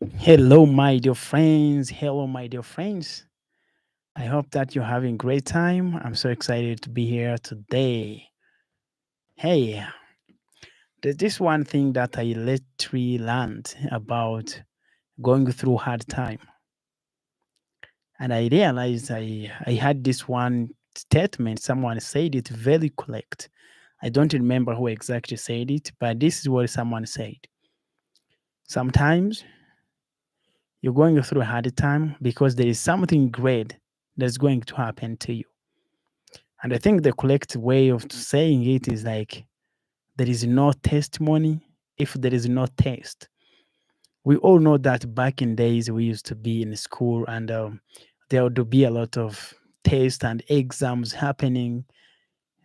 Hello, my dear friends. Hello, my dear friends. I hope that you're having a great time. I'm so excited to be here today. Hey, there's this one thing that I literally learned about going through hard time. And I realized I had this one statement. Someone said it very correct. I don't remember who exactly said it, but this is what someone said. Sometimes you're going through a hard time because there is something great that's going to happen to you. And I think the correct way of saying it is like there is no testimony if there is no test. We all know that back in days we used to be in school and there would be a lot of tests and exams happening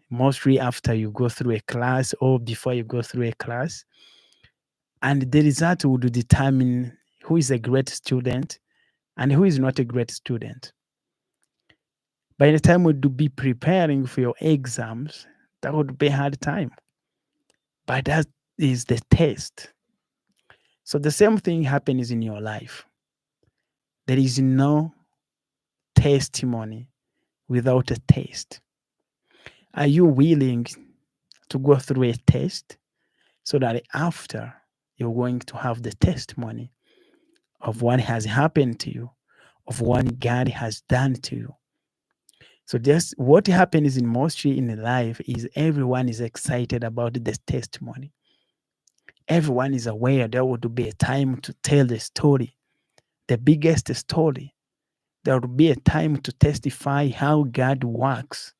mostly after you go through a class or before you go through a class. And the result would determine who is a great student and who is not a great student. By the time we'd be preparing for your exams, that would be a hard time. But that is the test. So the same thing happens in your life. There is no testimony without a test. Are you willing to go through a test so that after you're going to have the testimony of what has happened to you, of what God has done to you? So just what happens in mostly in life is everyone is excited about the testimony. Everyone is aware there would be a time to tell the story, the biggest story. There will be a time to testify how God works.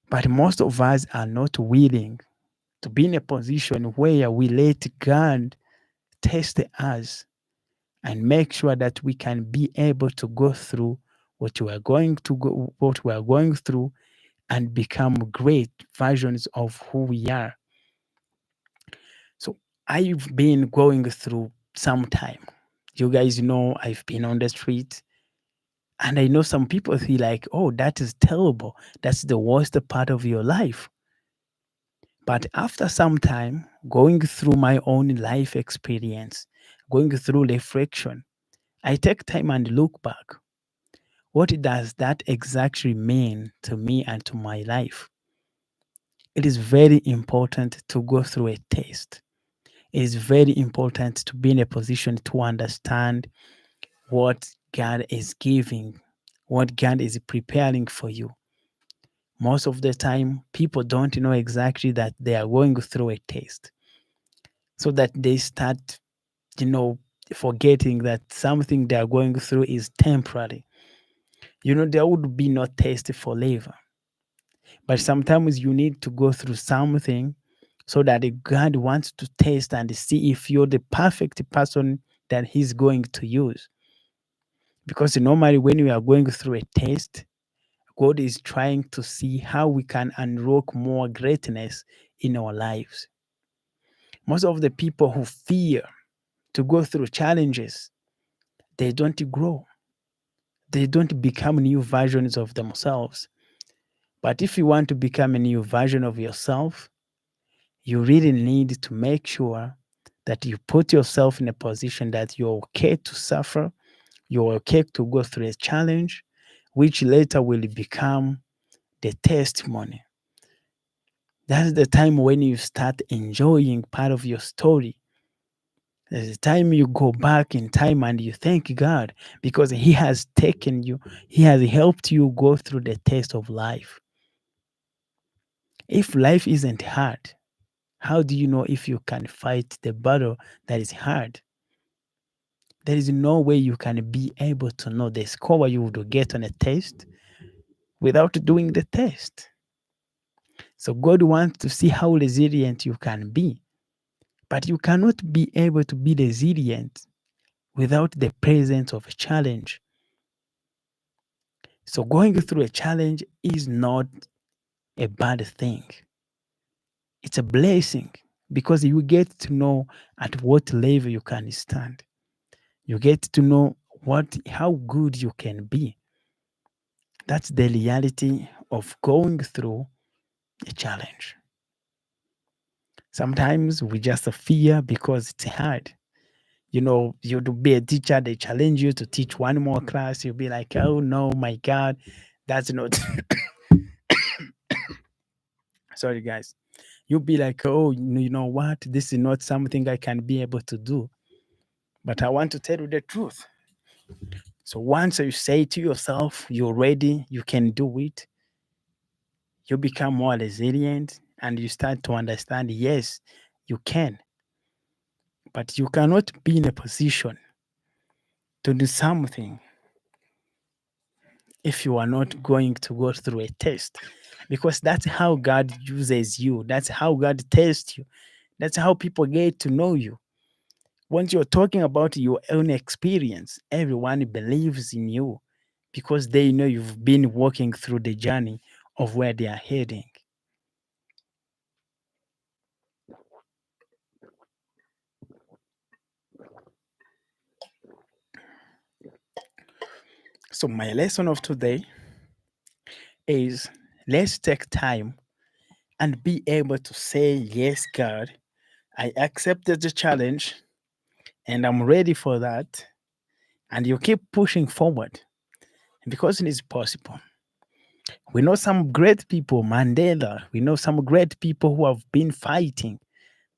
But most of us are not willing to be in a position where we let God test us and make sure that we can be able to go through what we are going through and become great versions of who we are. So I've been going through some time. You guys know I've been on the street. And I know some people feel like, oh, that is terrible. That's the worst part of your life. But after some time, going through my own life experience, going through reflection, I take time and look back. What does that exactly mean to me and to my life? It is very important to go through a test. It is very important to be in a position to understand what God is giving, what God is preparing for you. Most of the time, people don't know exactly that they are going through a test. So that they start, you know, forgetting that something they are going through is temporary. There would be no test forever. But sometimes you need to go through something so that God wants to test and see if you're the perfect person that He's going to use. Because normally, when we are going through a test, God is trying to see how we can unlock more greatness in our lives. Most of the people who fear to go through challenges, they don't grow. They don't become new versions of themselves. But if you want to become a new version of yourself, you really need to make sure that you put yourself in a position that you're okay to suffer, you're okay to go through a challenge, which later will become the testimony. That's the time when you start enjoying part of your story. There's a time you go back in time and you thank God because He has taken you, He has helped you go through the test of life. If life isn't hard, how do you know if you can fight the battle that is hard? There is no way you can be able to know the score you would get on a test without doing the test. So God wants to see how resilient you can be, but you cannot be able to be resilient without the presence of a challenge. So going through a challenge is not a bad thing. It's a blessing because you get to know at what level you can stand. You get to know how good you can be. That's the reality of going through a challenge. Sometimes we just fear because it's hard. you'd be a teacher, they challenge you to teach one more class, you'll be like, oh no, my God, that's not sorry guys. You'll be like, oh, you know what? This is not something I can be able to do. But I want to tell you the truth. So once you say to yourself, you're ready, you can do it, you become more resilient and you start to understand, yes, you can. But you cannot be in a position to do something if you are not going to go through a test. Because that's how God uses you. That's how God tests you. That's how people get to know you. Once you're talking about your own experience, everyone believes in you because they know you've been walking through the journey of where they are heading. So, my lesson of today is let's take time and be able to say, yes, God, I accepted the challenge and I'm ready for that. And you keep pushing forward because it is possible. We know some great people, Mandela, we know some great people who have been fighting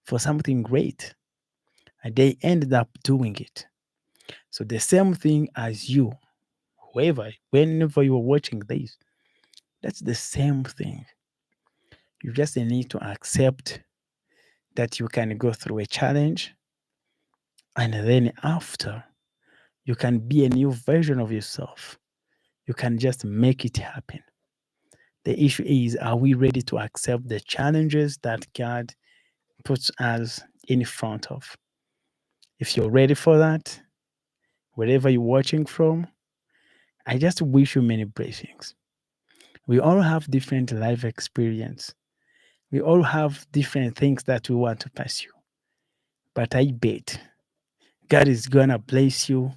for something great and they ended up doing it. So, the same thing as you, whoever, whenever you're watching this, that's the same thing. You just need to accept that you can go through a challenge and then after you can be a new version of yourself. You can just make it happen. The issue is, are we ready to accept the challenges that God puts us in front of? If you're ready for that, wherever you're watching from, I just wish you many blessings. We all have different life experience. We all have different things that we want to pursue. But I bet God is gonna bless you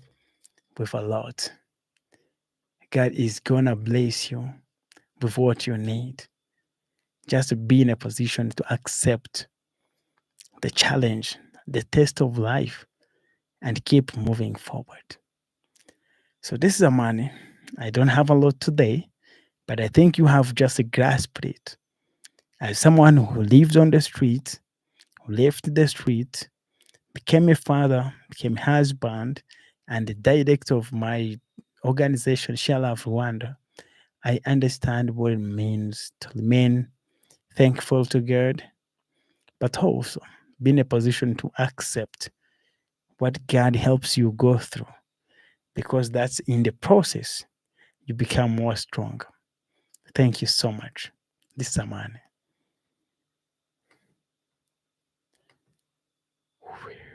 with a lot. God is gonna bless you with what you need. Just be in a position to accept the challenge, the test of life, and keep moving forward. So this is Amani. I don't have a lot today, but I think you have just grasped it. As someone who lived on the street, who left the street, became a father, became a husband, and the director of my organization, Share Love Rwanda, I understand what it means to remain thankful to God, but also be in a position to accept what God helps you go through, because that's in the process you become more strong. Thank you so much. This is Amani.